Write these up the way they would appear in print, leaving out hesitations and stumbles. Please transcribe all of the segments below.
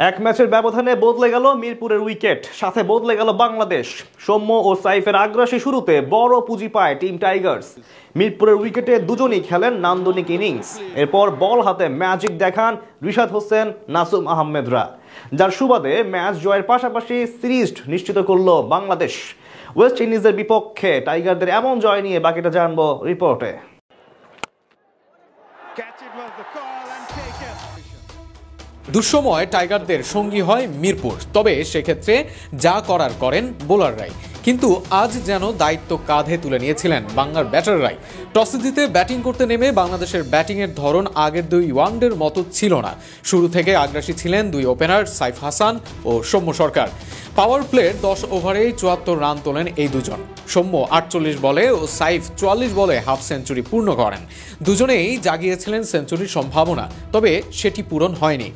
এক ম্যাচের ব্যবধানে বদলে গেল মিরপুরের উইকেট, সাথে বদলে গেল বাংলাদেশ। সৌম্য ও সাইফের আগ্রাসী শুরুতে বড় পুঁজি পায় টিম টাইগার্স। মিরপুরের উইকেটে দুজনেই খেলেন নান্দনিক ইনিংস। এরপর বল হাতে ম্যাজিক দেখান রিশাদ হোসেন, নাসুম আহমেদরা, যার সুবাদে ম্যাচ জয়ের পাশাপাশি সিরিজ নিশ্চিত করল বাংলাদেশ। ওয়েস্ট ইন্ডিজের বিপক্ষে টাইগারদের এমন জয় নিয়ে বাকিটা জানবো রিপোর্টে। দুঃসময় টাইগারদের সঙ্গী হয় মিরপুর, তবে সেক্ষেত্রে যা করার করেন বোলাররাই। কিন্তু আজ যেন দায়িত্ব কাঁধে তুলে নিয়েছিলেন বাংলার ব্যাটাররাই। টসে জিতে ব্যাটিং করতে নেমে বাংলাদেশের ব্যাটিংয়ের ধরন আগের দুই ওয়ানডের মতো ছিল না। শুরু থেকে আগ্রাসী ছিলেন দুই ওপেনার সাইফ হাসান ও সৌম্য সরকার। পাওয়ার প্লের 10 ওভারেই 74 রান তোলেন এই দুজন। সৌম্য 48 বলে ও সাইফ 44 বলে হাফ সেঞ্চুরি পূর্ণ করেন। দুজনেই জাগিয়েছিলেন সেঞ্চুরির সম্ভাবনা, তবে সেটি পূরণ হয়নি।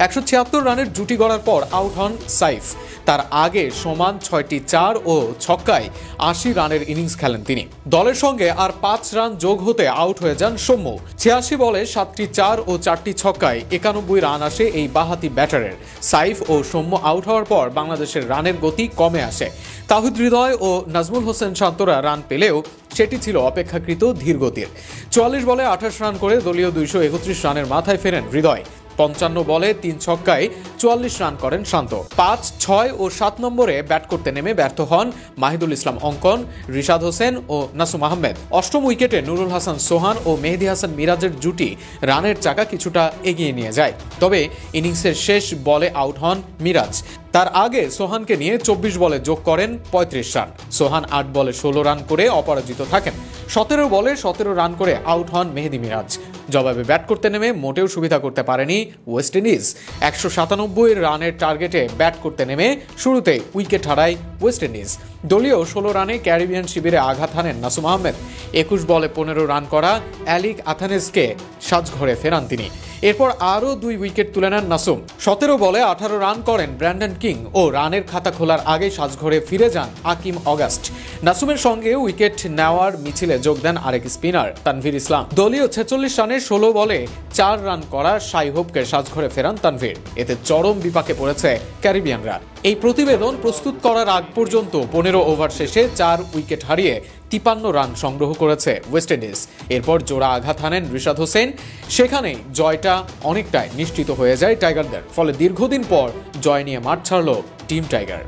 176 রানের জুটি গড়ার পর আউট হন সাইফ। তার আগে সমান 6টি 4 ও ছক্কায় 80 রানের ইনিংস খেলেন তিনি। দলের সঙ্গে আর 5 রান যোগ হতে আউট হয়ে যান সৌম্য। 86 বলে 7টি 4 ও 4টি ছক্কায় 91 রান আসে এই বাঁহাতি ব্যাটারের। সাইফ ও সৌম্য আউট হওয়ার পর বাংলাদেশের রানের গতি কমে আসে। তাহিদ হৃদয় ও নাজমুল হোসেন শান্তরা রান পেলেও সেটি ছিল অপেক্ষাকৃত ধীর গতির। 44 বলে 28 রান করে দলীয় 231 রানের মাথায় ফেরেন হৃদয়। 55 বলে 3 ছক্কায় 44 রান করেন শান্ত। 5, 6 ও 7 নম্বরে ব্যাট করতে নেমে ব্যর্থ হন মাহিদুল ইসলাম অঙ্কন, রিশাদ হোসেন ও নাসুম আহমেদ। অষ্টম উইকেটে নুরুল হাসান সোহান ও মেহেদী হাসান মিরাজের জুটি রানের চাকা কিছুটা এগিয়ে নিয়ে যায়, তবে ইনিংসের শেষ বলে আউট হন মিরাজ। তার আগে সোহানকে নিয়ে 24 বলে যোগ করেন 35 রান। সোহান 8 বলে 16 রান করে অপরাজিত থাকেন। 17 বলে 17 রান করে আউট হন মেহেদী মিরাজ। জবাবে ব্যাট করতে নেমে মোটেও সুবিধা করতে পারেনি ওয়েস্ট ইন্ডিজ। 197 রানের টার্গেটে ব্যাট করতে নেমে শুরুতে উইকেট হারায় ওয়েস্ট ইন্ডিজ। দলীয় 16 রানে ক্যারিবিয়ান শিবিরে আঘাত হানেন নাসুম আহমেদ। 21 বলে 15 রান করা অ্যালিক আথানেসকে সাজঘরে ফেরান তিনি। এরপর আরও 2 উইকেট তুলে নেন নাসুম। 17 বলে 18 রান করেন ব্র্যান্ডন কিং ও রানের খাতা খোলার আগে সাজঘরে ফিরে যান আকিম অগাস্ট। নাসুমের সঙ্গে উইকেট নেওয়ার মিছিলে যোগ দেন আরেক স্পিনার তানভীর ইসলাম। দলীয় 46 রানে 16 বলে 4 রান করা শাই হোপকে সাজঘরে ফেরান তানভীর। এতে চরম বিপাকে পড়েছে ক্যারিবিয়ানরা। এই প্রতিবেদন প্রস্তুত করার আগ পর্যন্ত 15 ওভার শেষে 4 উইকেট হারিয়ে 53 রান সংগ্রহ করেছে ওয়েস্ট ইন্ডিজ। এরপর জোড়া আঘাত হানেন রিশাদ হোসেন। সেখানেই জয়টা অনেকটাই নিশ্চিত হয়ে যায় টাইগারদের। ফলে দীর্ঘদিন পর জয় নিয়ে মাঠ ছাড়ল টিম টাইগার।